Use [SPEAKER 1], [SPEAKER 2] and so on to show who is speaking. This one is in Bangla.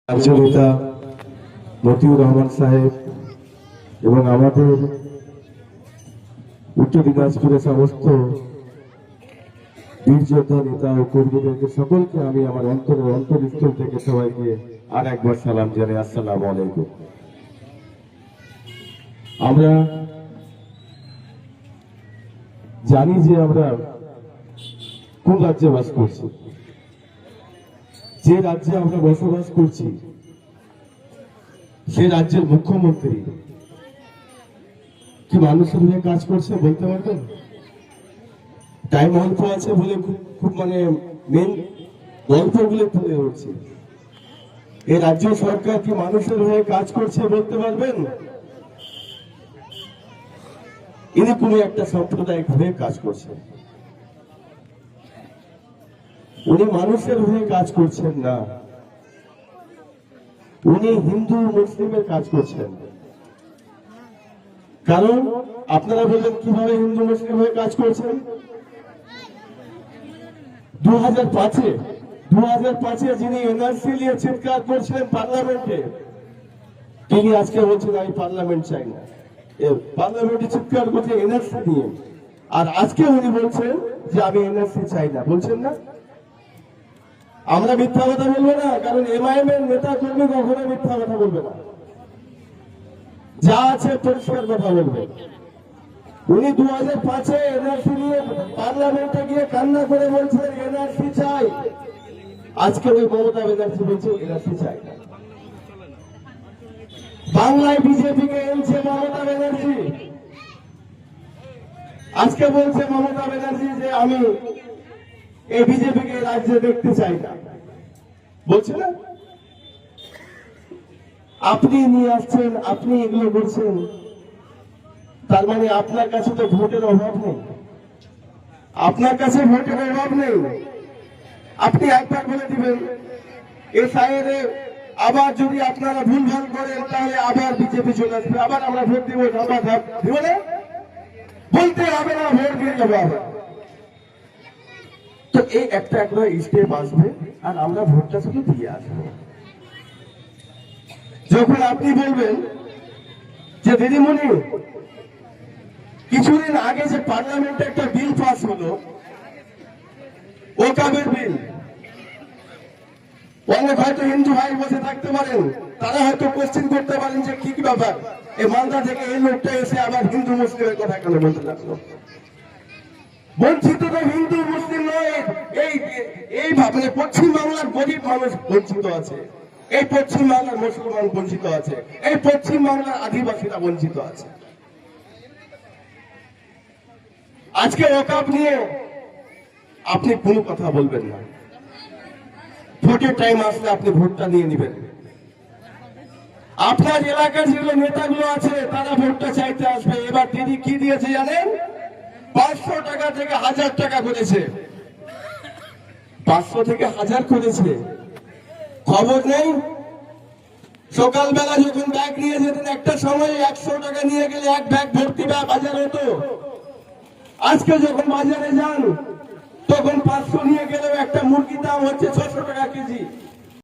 [SPEAKER 1] রাজ্য নেতা মতিউর রহমান সাহেব এবং আমাদের উত্তর দিনাজপুরের সমস্ত বীর যোদ্ধা নেতা ও কর্মীদেরকে সকলকে আমি আমার অন্তরস্থল থেকে সবাইকে আর একবার সালাম জানাই। আসসালামু আলাইকুম। আমরা জানি যে আমরা কোন রাজ্যে বাস করছি, যে রাজ্যে আমরা বসবাস করছি সে রাজ্যের মুখ্যমন্ত্রী কি মানুষের হয়ে কাজ করছে বলতে পারবেন? টাইম অল্প আছে বলে খুব মেন গল্পগুলো তুলে ধরছে। এই রাজ্য সরকার কি মানুষের হয়ে কাজ করছে বলতে পারবেন? ইনি কোন একটা সাম্প্রদায়িক হয়ে কাজ করছেন, উনি মানুষের হয়ে কাজ করছেন না, উনি হিন্দু মুসলিমের কাজ করছেন। কারণ আপনারা বললেন কিভাবে হিন্দু মুসলিম হয়ে কাজ করছেন। 2005-এ যিনি এনআরসি নিয়ে চিৎকার করছিলেন পার্লামেন্টে, তিনি আজকে বলছেন আমি পার্লামেন্ট চাই না। পার্লামেন্টে চিৎকার করছে এনআরসি নিয়ে, আর আজকে উনি বলছেন যে আমি এনআরসি চাই না। বলছেন না? আমরা মিথ্যা কথা বলবো না, কারণ এমআইএম এর নেতা কর্মী কখনো মিথ্যা কথা বলবে না, যা আছে পরিষ্কার কথা বলবে। উনি 2005-এ এনআরসি নিয়ে পার্লামেন্টে গিয়ে কান্না করে বলছিলেন এনআরসি চাই। আজকে ওই মমতা ব্যানার্জি বলছে এনআরসি চাই না। বাংলায় বিজেপিকে এনেছে মমতা ব্যানার্জি, আজকে বলছে মমতা ব্যানার্জি যে আমি এই বিজেপিকে রাজ্যে দেখতে চাই না। বলছে না? আপনি নিয়ে আসছেন, আপনি এগুলো করছেন, তার মানে আপনার কাছে তো ভোটের অভাব নেই, আপনার কাছে ভোটের অভাব নেই। আপনি একবার বলে দিবেন এসআইআরে আবার যদি আপনারা ভুলভাল করেন তাহলে আবার বিজেপি চলে আসবে, আবার আমরা ভোট দিব, দিব না, বলতে হবে না, ভোট দিয়ে যাবো আবার। তো এই একটা স্টেপ আসবে আর আমরা ভোটটা শুধু দিয়ে আসবো। যখন আপনি বলবেন যে দিদিমণি কিছুদিন আগে যে পার্লামেন্টে একটা বিল পাস হলো, ওকাবের বিল, অনেক হয়তো হিন্দু ভাই বসে থাকতে পারেন, তারা হয়তো কোশ্চেন করতে পারেন যে কি ব্যাপার, এই মালদা থেকে এই লোকটা এসে আবার হিন্দু মুসলিমের কথা কেন বলতে লাগলো। বঞ্চিত তো হিন্দু মুসলিম নয়, এই পশ্চিম বাংলার গরিব মানুষ বঞ্চিত আছে, এই পশ্চিম বাংলার মুসলমান বঞ্চিত আছে, এই পশ্চিম বাংলার আদিবাসীরা বঞ্চিত আছে। আজকে ওকাব নিয়ে আপনি কোনো কথা বলবেন না, ভোটের টাইম আসলে আপনি ভোটটা নিয়ে নেবেন। আপনার এলাকার যেগুলো নেতাগুলো আছে তারা ভোটটা চাইতে আসবে। এবার দিদি কি দিয়েছে জানেন? 500 টাকা থেকে 1000 টাকা করেছে, 500 থেকে 1000 করেছে। খবর নেই? সকালবেলা যখন ব্যাগ নিয়ে যেতেন একটা সময় 100 টাকা নিয়ে গেলে এক ব্যাগ ভর্তি বাজার হতো। আজকে যখন বাজারে যান তখন 500 নিয়ে গেলেও একটা মুরগির দাম হচ্ছে 600 টাকা কেজি।